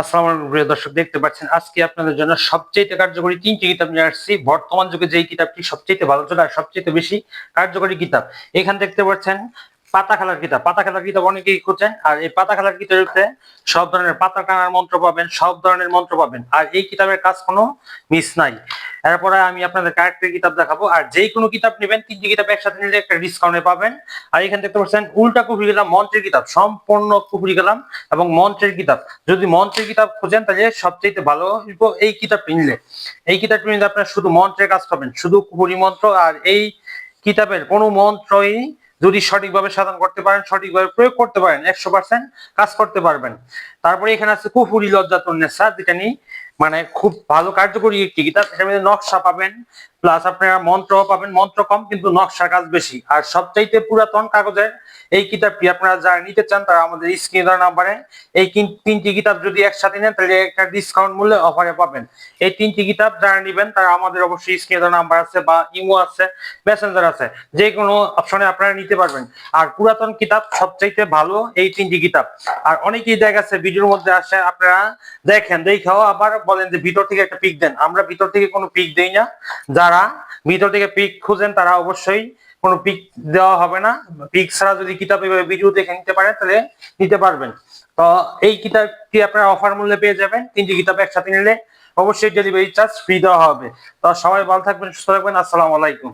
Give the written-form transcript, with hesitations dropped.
আসসালামু আলাইকুম প্রিয় দর্শক, দেখতে পাচ্ছেন আজকে আপনাদের জন্য সবচেয়ে কার্যকরী তিনটি কিতাব নিয়ে আসছি। বর্তমান যুগে যেই কিতাবটি সবচেয়ে ভালো চলে আর সবচেয়ে বেশি কার্যকরী কিতাব, এখানে দেখতে পাচ্ছেন পাতা খেলার কিতাব। পাতা খেলার কিতাব অনেকেই খুঁজছেন, আর এই পাতা খেলার কিতাবে সব ধরনের পাতা টানার মন্ত্র পাবেন, সব ধরনের মন্ত্র পাবেন, আর এই কিতাবের কাজ কোনো মিস নাই। এরপরে আমি আপনাদের আরেকটা কিতাব দেখাবো, আর যেই কোনো কিতাব নেবেন তিনটি কিতাব একসাথে নিলে একটা ডিসকাউন্টে পাবেন। আর এখানে দেখতে পাচ্ছেন উল্টা কুফরি গেলাম মন্ত্রের কিতাব, সম্পূর্ণ কুফরি গেলাম এবং মন্ত্রের কিতাব। যদি মন্ত্রের কিতাব খোঁজেন তাহলে সবচেয়ে ভালো এই কিতাবটি নিলে। এই কিতাবটি নিলে আপনার শুধু মন্ত্রের কাজ পাবেন, শুধু কুফরি মন্ত্র। আর এই কিতাবের কোনো মন্ত্রই যদি সঠিকভাবে সাধন করতে পারেন, সঠিকভাবে প্রয়োগ করতে পারেন, 100% কাজ করতে পারবেন। তারপরে এখানে আছে কুফুরি লজ্জাতুন্নেসা, যেটা নিয়ে মানে খুব ভালো কার্যকরী একটি কিতাব। এটার মধ্যে নকশা পাবেন, প্লাস আপনারা মন্ত্র পাবেন, মন্ত্র কম কিন্তু নকশার কাজ বেশি। আর সবচাইতে পুরাতন কাগজের এই কিতাবটি আপনারা যারা নিতে চান তারা আমাদের স্ক্রিনে দেওয়া নাম্বারে এই তিনটি কিতাব যদি একসাথে নেন তাহলে একটা ডিসকাউন্ট মূল্যে অফারে পাবেন। এই তিনটি কিতাব যারা নেবেন তারা আমাদের অবশ্যই স্ক্রিনে দেওয়া নাম্বার আছে বা ইমো আছে, মেসেঞ্জার আছে, যে কোনো অপশনে আপনারা নিতে পারবেন। আর পুরাতন কিতাব সবচাইতে ভালো এই তিনটি কিতাব। আর অনেকেই দেখা যাচ্ছে ভিডিওর মধ্যে আসে, আপনারা দেখেন দেখাও আবার বলেন যে ভিতর থেকে একটা পিক দেন। আমরা ভিতর থেকে কোনো পিক দেই না। যারা ভিতর থেকে পিক খুঁজেন তারা অবশ্যই কোনো পিক দেওয়া হবে না। পিক ছাড়া যদি কিতাব এভাবে ভিডিও দেখে নিতে পারেন তাহলে নিতে পারবেন। তো এই কিতাবটি আপনারা অফার মূল্যে পেয়ে যাবেন। তিনটি কিতাব একসাথে নিলে অবশ্যই ডেলিভারি চার্জ ফ্রি দেওয়া হবে। তো সবাই ভালো থাকবেন, সুস্থ থাকবেন। আসসালামু আলাইকুম।